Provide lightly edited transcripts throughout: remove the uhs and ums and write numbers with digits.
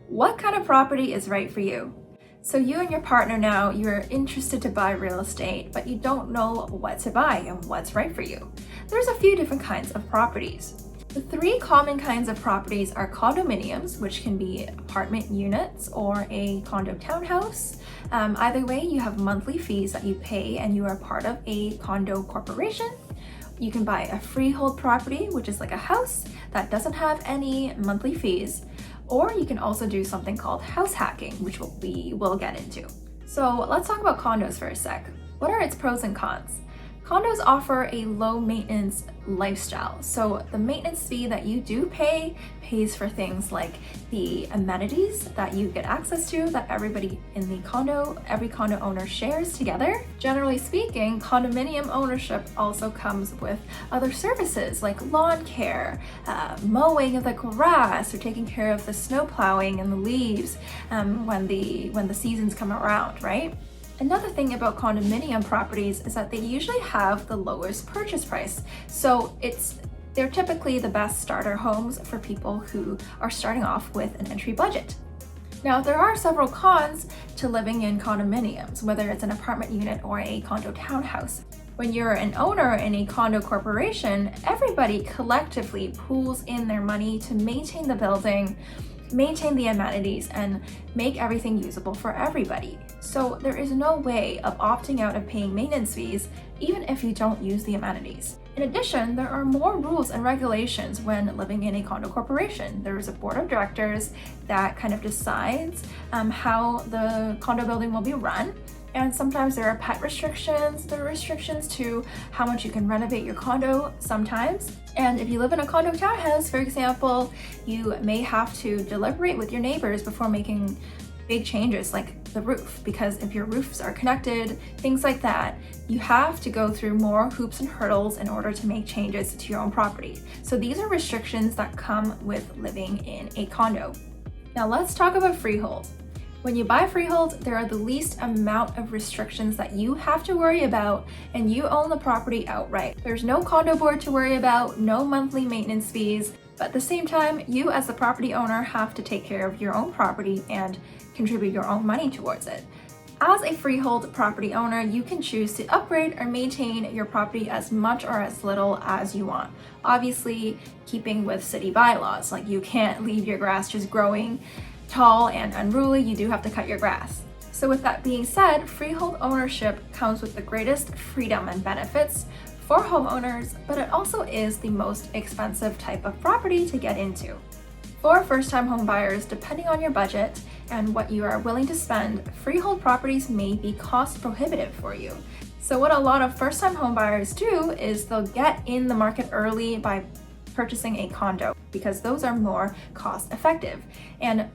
What kind of property is right for you? So you and your partner now, you're interested to buy real estate, but you don't know what to buy and what's right for you. There's a few different kinds of properties. The three common kinds of properties are condominiums, which can be apartment units or a condo townhouse. Either way, you have monthly fees that you pay and you are part of a condo corporation. You can buy a freehold property, which is like a house that doesn't have any monthly fees. Or you can also do something called house hacking, which we will get into. So let's talk about condos for a sec. What are its pros and cons? Condos offer a low maintenance lifestyle. So the maintenance fee that you do pay pays for things like the amenities that you get access to that everybody in the condo, every condo owner shares together. Generally speaking, condominium ownership also comes with other services like lawn care, mowing of the grass, or taking care of the snow plowing and the leaves when the seasons come around, right? Another thing about condominium properties is that they usually have the lowest purchase price. So they're typically the best starter homes for people who are starting off with an entry budget. Now, there are several cons to living in condominiums, whether it's an apartment unit or a condo townhouse. When you're an owner in a condo corporation, everybody collectively pools in their money to maintain the building, maintain the amenities, and make everything usable for everybody. So there is no way of opting out of paying maintenance fees, even if you don't use the amenities. In addition, there are more rules and regulations when living in a condo corporation. There is a board of directors that kind of decides how the condo building will be run. And sometimes there are pet restrictions. There are restrictions to how much you can renovate your condo sometimes. And if you live in a condo townhouse, for example, you may have to deliberate with your neighbors before making big changes like the roof, because if your roofs are connected, things like that, you have to go through more hoops and hurdles in order to make changes to your own property. So these are restrictions that come with living in a condo. Now let's talk about freehold. When you buy freehold, there are the least amount of restrictions that you have to worry about, and you own the property outright. There's no condo board to worry about, no monthly maintenance fees, but at the same time, you as the property owner have to take care of your own property and contribute your own money towards it. As a freehold property owner, you can choose to upgrade or maintain your property as much or as little as you want. Obviously, keeping with city bylaws, like you can't leave your grass just growing tall and unruly, you do have to cut your grass. So with that being said, freehold ownership comes with the greatest freedom and benefits for homeowners, but it also is the most expensive type of property to get into. For first-time home buyers, depending on your budget and what you are willing to spend, freehold properties may be cost prohibitive for you. So what a lot of first-time home buyers do is they'll get in the market early by purchasing a condo, because those are more cost effective. And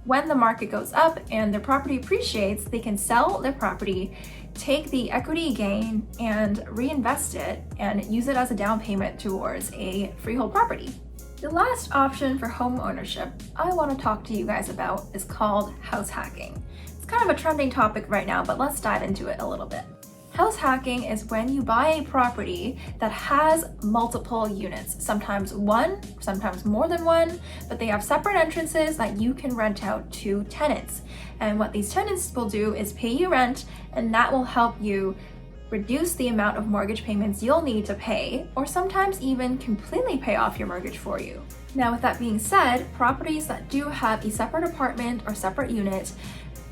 when the market goes up and their property appreciates, they can sell their property, take the equity gain and reinvest it and use it as a down payment towards a freehold property. The last option for home ownership I want to talk to you guys about is called house hacking. It's kind of a trending topic right now, but let's dive into it a little bit. House hacking is when you buy a property that has multiple units, sometimes one, sometimes more than one, but they have separate entrances that you can rent out to tenants. And what these tenants will do is pay you rent, and that will help you reduce the amount of mortgage payments you'll need to pay, or sometimes even completely pay off your mortgage for you. Now, with that being said, properties that do have a separate apartment or separate unit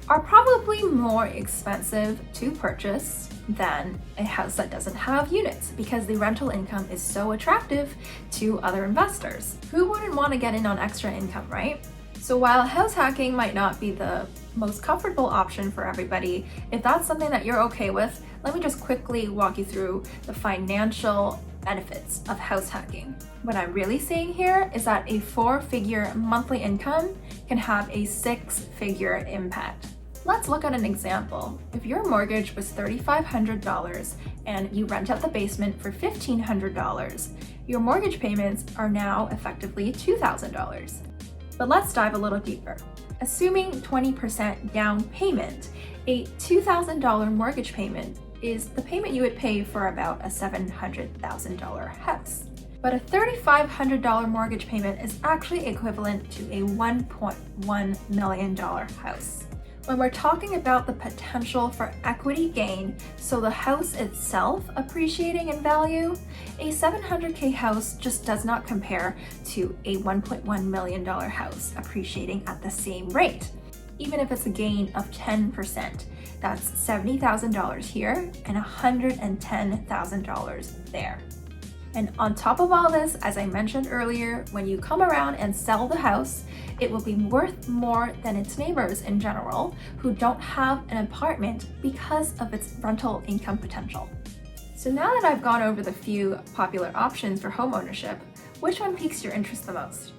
are probably more expensive to purchase than a house that doesn't have units, because the rental income is so attractive to other investors. Who wouldn't want to get in on extra income, right? So while house hacking might not be the most comfortable option for everybody, if that's something that you're okay with, let me just quickly walk you through the financial benefits of house hacking. What I'm really saying here is that a 4-figure monthly income can have a 6-figure impact. Let's look at an example. If your mortgage was $3,500 and you rent out the basement for $1,500, your mortgage payments are now effectively $2,000. But let's dive a little deeper. Assuming 20% down payment, a $2,000 mortgage payment is the payment you would pay for about a $700,000 house. But a $3,500 mortgage payment is actually equivalent to a $1.1 million house. When we're talking about the potential for equity gain, so the house itself appreciating in value, a $700K house just does not compare to a $1.1 million house appreciating at the same rate. Even if it's a gain of 10%, that's $70,000 here and $110,000 there. And on top of all this, as I mentioned earlier, when you come around and sell the house, it will be worth more than its neighbors in general who don't have an apartment because of its rental income potential. So now that I've gone over the few popular options for homeownership, which one piques your interest the most?